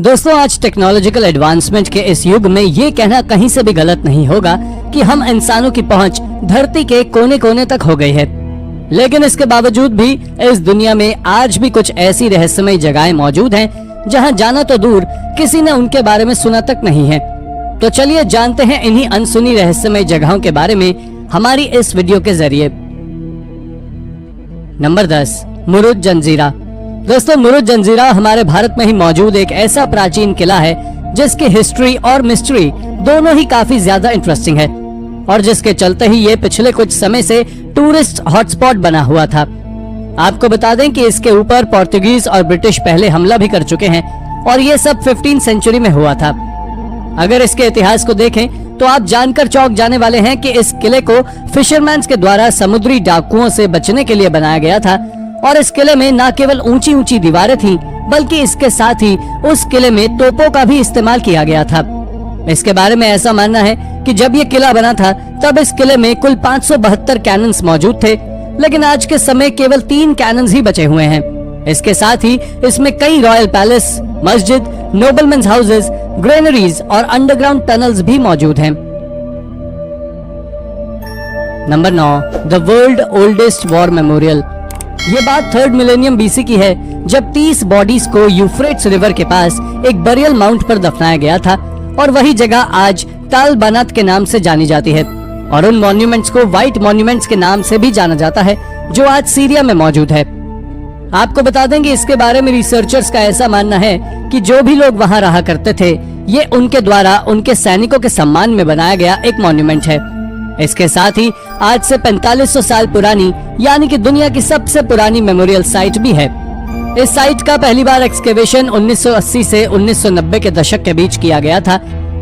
दोस्तों, आज technological advancement के इस युग में ये कहना कहीं से भी गलत नहीं होगा कि हम इंसानों की पहुंच धरती के कोने कोने तक हो गई है। लेकिन इसके बावजूद भी इस दुनिया में आज भी कुछ ऐसी रहस्यमय जगहें मौजूद हैं जहां जाना तो दूर, किसी ने उनके बारे में सुना तक नहीं है। तो चलिए जानते हैं इन्हीं अनसुनी रहस्यमय जगहों के बारे में हमारी इस वीडियो के जरिए। नंबर 10, मुरुड जंजीरा। दोस्तों, मुरुड जंजीरा हमारे भारत में ही मौजूद एक ऐसा प्राचीन किला है जिसकी हिस्ट्री और मिस्ट्री दोनों ही काफी ज्यादा इंटरेस्टिंग है और जिसके चलते ही ये पिछले कुछ समय से टूरिस्ट हॉटस्पॉट बना हुआ था। आपको बता दें कि इसके ऊपर पोर्तुगीज और ब्रिटिश पहले हमला भी कर चुके हैं और ये सब 15वीं सेंचुरी में हुआ था। अगर इसके इतिहास को देखें तो आप जानकर चौंक जाने वाले हैं कि इस किले को फिशरमैन्स के द्वारा समुद्री डाकुओं से बचने के लिए बनाया गया था और इस किले में न केवल ऊंची ऊंची दीवारें थीं, बल्कि इसके साथ ही उस किले में तोपों का भी इस्तेमाल किया गया था। इसके बारे में ऐसा मानना है कि जब ये किला बना था तब इस किले में कुल 572 कैनन्स मौजूद थे, लेकिन आज के समय केवल 3 कैनन्स ही बचे हुए हैं। इसके साथ ही इसमें कई रॉयल पैलेस, मस्जिद, नोबलमेन्स हाउसेस, ग्रेनरीज और अंडरग्राउंड टनल्स भी मौजूद हैं। Number 9, the world oldest war memorial. ये बात 3rd मिलेनियम बीसी की है, जब 30 बॉडीज को यूफ्रेट्स रिवर के पास एक बरियल माउंट पर दफनाया गया था और वही जगह आज ताल बनात के नाम से जानी जाती है और उन मॉन्यूमेंट्स को व्हाइट मॉन्यूमेंट्स के नाम से भी जाना जाता है जो आज सीरिया में मौजूद है। आपको बता दें कि इसके बारे में रिसर्चर्स का ऐसा मानना है कि जो भी लोग वहां रहा करते थे, ये उनके द्वारा उनके सैनिकों के सम्मान में बनाया गया एक मॉन्यूमेंट है। इसके साथ ही आज से 4500 साल पुरानी यानी कि दुनिया की सबसे पुरानी मेमोरियल साइट भी है। इस साइट का पहली बार एक्सकेवेशन 1980 से 1990 के दशक के बीच किया गया था,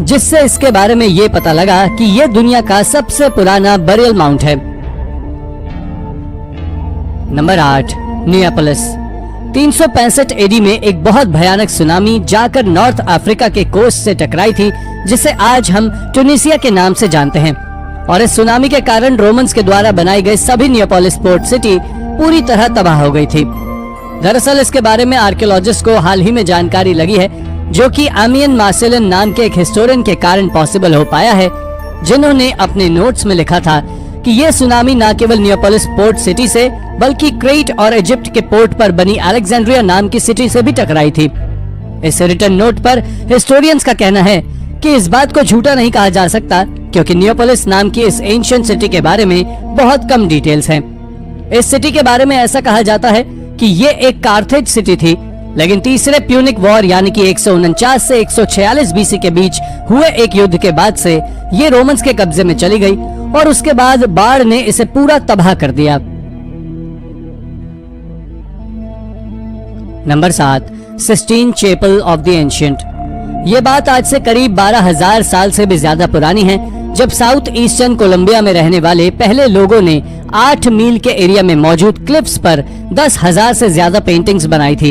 जिससे इसके बारे में ये पता लगा कि ये दुनिया का सबसे पुराना बरियल माउंट है। नंबर 8, नियापोलिस। 365 एडी में एक बहुत भयानक सुनामी जाकर नॉर्थ अफ्रीका के कोस्ट से टकराई थी, जिसे आज हम ट्यूनीसिया के नाम से जानते हैं और इस सुनामी के कारण रोमन्स के द्वारा बनाई गई सभी नियापोलिस पोर्ट सिटी पूरी तरह तबाह हो गई थी। दरअसल इसके बारे में आर्कियोलॉजिस्ट को हाल ही में जानकारी लगी है, जो कि एमियन मार्सेलन नाम के एक हिस्टोरियन के कारण पॉसिबल हो पाया है, जिन्होंने अपने नोट्स में लिखा था कि यह सुनामी न केवल नियापोलिस पोर्ट सिटी से बल्कि क्रेट और इजिप्ट के पोर्ट पर बनी अलेक्जेंड्रिया नाम की सिटी से भी टकराई थी। इस रिटन नोट पर हिस्टोरियंस का कहना है कि इस बात को झूठा नहीं कहा जा सकता, क्योंकि नियापोलिस नाम की इस एंशिएंट सिटी के बारे में बहुत कम डिटेल्स हैं। इस सिटी के बारे में ऐसा कहा जाता है कि ये एक कार्थेज सिटी थी, लेकिन तीसरे प्यूनिक वॉर यानी कि 149 से 146 बीसी के बीच हुए एक युद्ध के बाद से ये रोमन्स के कब्जे में चली गई और उसके बाद बाढ़ ने इसे पूरा तबाह कर दिया। Number 7, Sistine Chapel of the ancient. ये बात आज से करीब 12,000 साल से भी ज्यादा पुरानी है, जब साउथ ईस्टर्न कोलंबिया में रहने वाले पहले लोगों ने 8 मील के एरिया में मौजूद क्लिफ्स पर 10,000 से ज्यादा पेंटिंग्स बनाई थी।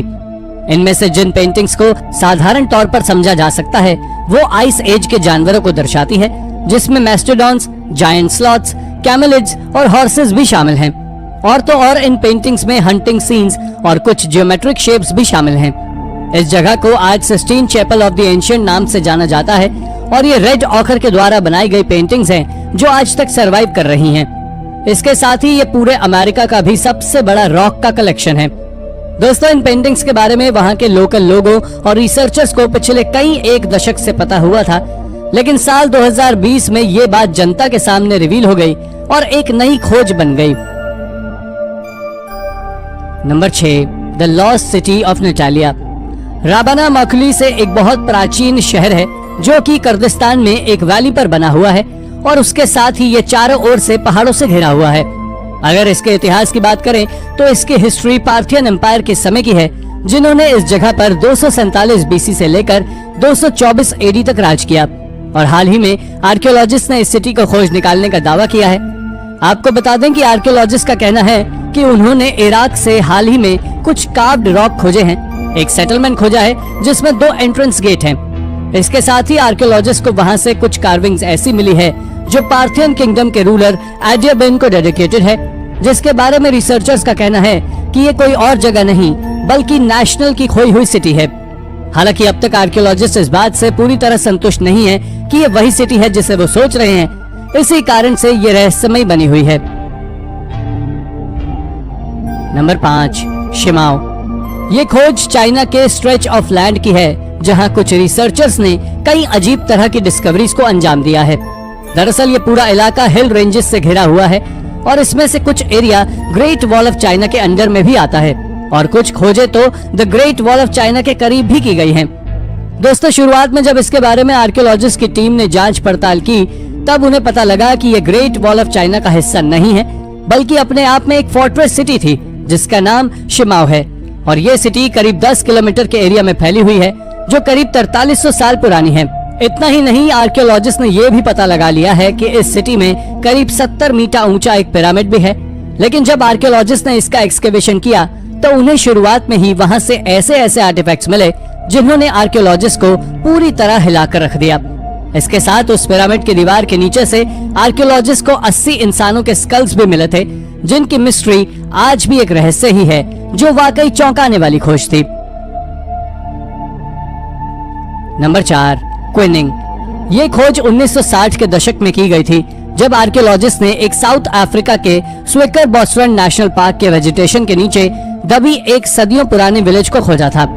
इनमें से जिन पेंटिंग्स को साधारण तौर पर समझा जा सकता है वो आइस एज के जानवरों को दर्शाती है, जिसमें मैस्टोडॉन्स, जायंट स्लॉथ्स, कैमेलिड्स और हॉर्सेस भी शामिल हैं। और तो और इन पेंटिंग्स में हंटिंग सीन्स और कुछ जियोमेट्रिक शेप्स भी शामिल हैं। इस जगह को आज Sistine Chapel of the ancient नाम से जाना जाता है और ये रेड ऑकर के द्वारा बनाई गई पेंटिंग्स हैं जो आज तक सरवाइव कर रही हैं। इसके साथ ही ये पूरे अमेरिका का भी सबसे बड़ा रॉक का कलेक्शन है। दोस्तों, इन पेंटिंग्स के बारे में वहाँ के लोकल लोगों और रिसर्चर्स को पिछले कई एक दशक से पता हुआ था, लेकिन साल 2020 में ये बात जनता के सामने रिवील हो गई और एक नई खोज बन गई। Number 6, the lost city of Natalia. राबाना माकुली से एक बहुत प्राचीन शहर है जो कि कुर्दिस्तान में एक वैली पर बना हुआ है और उसके साथ ही ये चारों ओर से पहाड़ों से घिरा हुआ है। अगर इसके इतिहास की बात करें तो इसकी हिस्ट्री पार्थियन एम्पायर के समय की है, जिन्होंने इस जगह पर 247 बीसी से लेकर 224 एडी तक राज किया और हाल ही में आर्कियोलॉजिस्ट ने इस सिटी को खोज निकालने का दावा किया है। आपको बता दें कि आर्कियोलॉजिस्ट का कहना है कि उन्होंने इराक से हाल ही में कुछ कार्व्ड रॉक खोजे हैं, एक सेटलमेंट खोजा है जिसमें 2 एंट्रेंस गेट हैं। इसके साथ ही आर्कियोलॉजिस्ट को वहां से कुछ कार्विंग्स ऐसी मिली है जो पार्थियन किंगडम के रूलर एडियाबेन को डेडिकेटेड है, जिसके बारे में रिसर्चर्स का कहना है कि ये कोई और जगह नहीं बल्कि नेशनल की खोई हुई सिटी है। हालांकि अब तक आर्कियोलॉजिस्ट इस बात से पूरी तरह संतुष्ट नहीं है कि ये वही सिटी है जिसे वो सोच रहे हैं। इसी कारण से ये रहस्यमय बनी हुई है। Number 5, Shimao. ये खोज चाइना के स्ट्रेच ऑफ लैंड की है, जहां कुछ रिसर्चर्स ने कई अजीब तरह की डिस्कवरीज को अंजाम दिया है। दरअसल ये पूरा इलाका हिल रेंजेस से घिरा हुआ है और इसमें से कुछ area great wall of China के अंडर में भी आता है और कुछ खोजें तो the great wall of China के करीब भी की गई हैं। दोस्तों, शुरुआत में जब इसके बारे में आर्कियोलॉजिस्ट की टीम ने जांच पड़ताल की, तब उन्हें पता लगा कि ये ग्रेट वॉल ऑफ चाइना का हिस्सा नहीं है, बल्कि अपने आप में एक फोर्ट्रेस सिटी थी जिसका नाम शिमाओ है। और ये सिटी करीब 10 किलोमीटर के एरिया में फैली हुई है, जो करीब 4300 साल पुरानी है। इतना ही नहीं, आर्कियोलॉजिस्ट ने ये भी पता लगा लिया है कि इस सिटी में करीब 70 मीटर ऊंचा एक पिरामिड भी है। लेकिन जब आर्कियोलॉजिस्ट ने इसका एक्सकेवेशन किया तो उन्हें शुरुआत में ही वहां से ऐसे आर्टिफैक्ट्स मिले जिन्होंने आर्कियोलॉजिस्ट को पूरी तरह हिलाकर रख दिया। इसके साथ उस पिरामिड की दीवार के नीचे से आर्कियोलॉजिस्ट को 80 इंसानों के स्कल्स भी मिले थे, जिनकी मिस्ट्री आज भी एक रहस्य ही है, जो वाकई चौंकाने वाली खोज थी। नंबर 4, क्विनिंग। ये खोज 1960 के दशक में की गई थी, जब आर्कियोलॉजिस्ट ने एक साउथ अफ्रीका के स्विकर बॉसरन नेशनल पार्क के वेजिटेशन के नीचे दबी एक सदियों पुराने विलेज को खोजा था।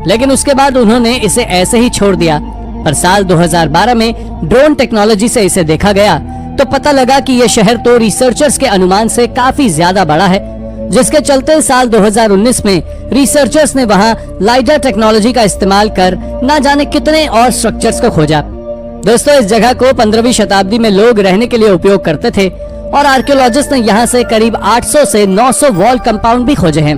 लेकिन उसके बाद उन्होंने इसे ऐसे ही छोड़ दिया। पर साल 2012 में ड्रोन टेक्नोलॉजी से इसे देखा गया तो पता लगा कि यह शहर तो रिसर्चर्स के अनुमान से काफी ज्यादा बड़ा है, जिसके चलते साल 2019 में रिसर्चर्स ने वहां लाइडर टेक्नोलॉजी का इस्तेमाल कर न जाने कितने और स्ट्रक्चर्स को खोजा। दोस्तों, इस जगह को 15वीं शताब्दी में लोग रहने के लिए उपयोग करते थे और आर्कियोलॉजिस्ट ने यहाँ से करीब 800 से 900 वॉल कंपाउंड भी खोजे हैं।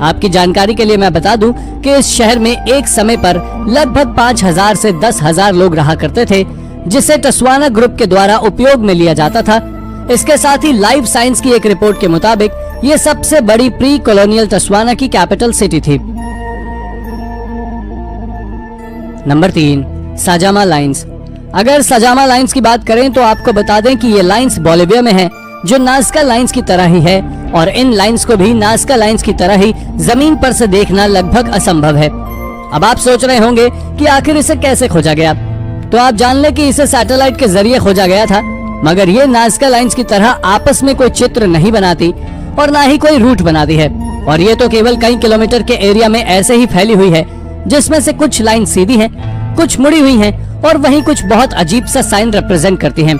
आपकी जानकारी के लिए मैं बता दूं कि इस शहर में एक समय पर लगभग 5000 से 10,000 लोग रहा करते थे, जिसे टस्वाना ग्रुप के द्वारा उपयोग में लिया जाता था। इसके साथ ही लाइफ साइंस की एक रिपोर्ट के मुताबिक ये सबसे बड़ी प्री कॉलोनियल टस्वाना की कैपिटल सिटी थी। Number 3, Sajama lines. अगर साजामा लाइन्स की बात करें तो आपको बता दें कि ये लाइन्स बोलिविया में है, जो नाज़का लाइन्स की तरह ही है, और इन लाइन्स को भी नाज़का लाइन्स की तरह ही जमीन पर से देखना लगभग असंभव है। अब आप सोच रहे होंगे कि आखिर इसे कैसे खोजा गया, तो आप जान लें कि इसे सैटेलाइट के जरिए खोजा गया था। मगर ये नाज़का लाइन्स की तरह आपस में कोई चित्र नहीं बनाती और ना ही कोई रूट बनाती है, और ये तो केवल कई किलोमीटर के एरिया में ऐसे ही फैली हुई है, जिसमें से कुछ लाइन सीधी हैं, कुछ मुड़ी हुई हैं और वहीं कुछ बहुत अजीब सा साइन रिप्रेजेंट करती हैं।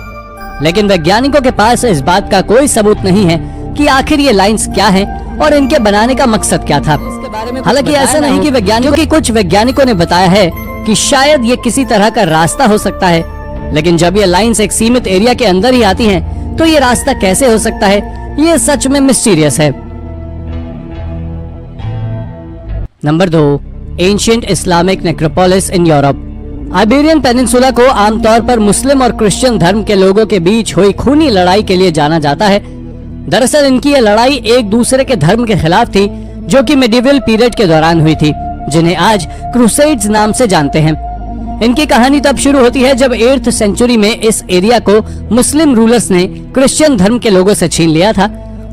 लेकिन वैज्ञानिकों के पास इस बात का कोई सबूत नहीं है कि आखिर ये लाइंस क्या हैं और इनके बनाने का मकसद क्या था। हालांकि ऐसा नहीं कि कुछ वैज्ञानिकों ने बताया है कि शायद ये किसी तरह का रास्ता हो सकता है, लेकिन जब ये लाइंस एक सीमित एरिया के अंदर ही आती हैं, तो ये रास्ता कैसे हो सकता है, ये सच में मिस्टीरियस है। Number 2, ancient Islamic necropolis in Europe. Iberian peninsula को आमतौर पर मुस्लिम और क्रिश्चियन धर्म के लोगों के बीच हुई खूनी लड़ाई के लिए जाना जाता है। दरअसल इनकी ये लड़ाई एक दूसरे के धर्म के खिलाफ थी, जो कि मेडिवल पीरियड के दौरान हुई थी, जिन्हें आज क्रूसेड्स नाम से जानते हैं। इनकी कहानी तब शुरू होती है जब 8th सेंचुरी में इस एरिया को मुस्लिम रूलर्स ने क्रिश्चियन धर्म के लोगों से छीन लिया था,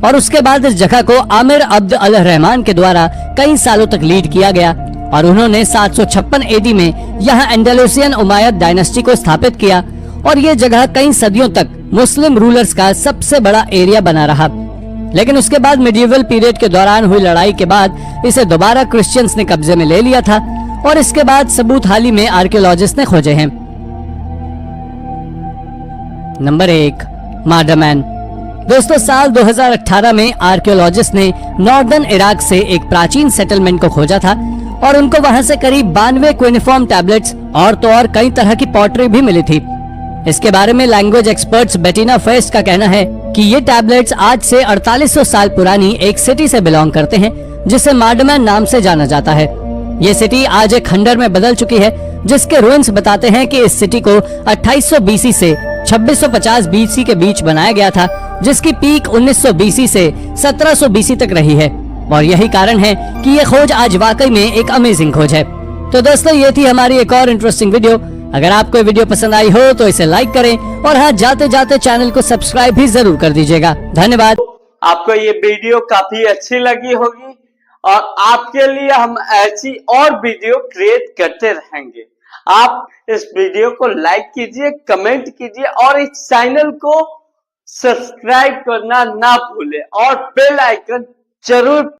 और उसके बाद इस जगह को आमिर अब्द अल रहमान के द्वारा कई सालों तक लीड किया गया, और उन्होंने 756 एडी में यहाँ एंडालुसियन उमायद डायनेस्टी को स्थापित किया, और ये जगह कई सदियों तक मुस्लिम रूलर्स का सबसे बड़ा एरिया बना रहा। लेकिन उसके बाद मेडिवल पीरियड के दौरान हुई लड़ाई के बाद इसे दोबारा क्रिश्चियंस ने कब्जे में ले लिया था, और इसके बाद सबूत हाल ही में आर्कियोलॉजिस्ट ने खोजे हैं। नंबर 1, मार्डमैन। दोस्तों, साल 2018 में आर्कियोलॉजिस्ट ने नॉर्दर्न इराक से एक प्राचीन सेटलमेंट को खोजा था, और उनको वहां से करीब 92 क्यूनिफॉर्म टैबलेट्स और तो और कई तरह की पॉटरी भी मिली थी। इसके बारे में लैंग्वेज एक्सपर्ट्स बेटिना फेस्ट का कहना है कि ये टैबलेट्स आज से 4800 साल पुरानी एक सिटी से बिलोंग करते हैं, जिसे मार्डमैन नाम से जाना जाता है। ये सिटी आज एक खंडर में बदल चुकी है, जिसके रुइंस बताते हैं कि इस सिटी को 2800 बीसी से 2650 बीसी के बीच बनाया गया था, जिसकी पीक 1900 बीसी से 1700 बीसी तक रही है, और यही कारण है कि ये खोज आज वाकई में एक अमेजिंग खोज है। तो दोस्तों, ये थी हमारी एक और इंटरेस्टिंग वीडियो। अगर आपको वीडियो पसंद आई हो तो इसे लाइक करें, और हाँ, जाते जाते चैनल को सब्सक्राइब भी जरूर कर दीजिएगा। धन्यवाद। आपको ये वीडियो काफी अच्छी लगी होगी, और आपके लिए हम ऐसी और वीडियो क्रिएट करते रहेंगे। आप इस वीडियो को लाइक कीजिए, कमेंट कीजिए और इस चैनल को सब्सक्राइब करना ना भूलें और बेल आइकन जरूर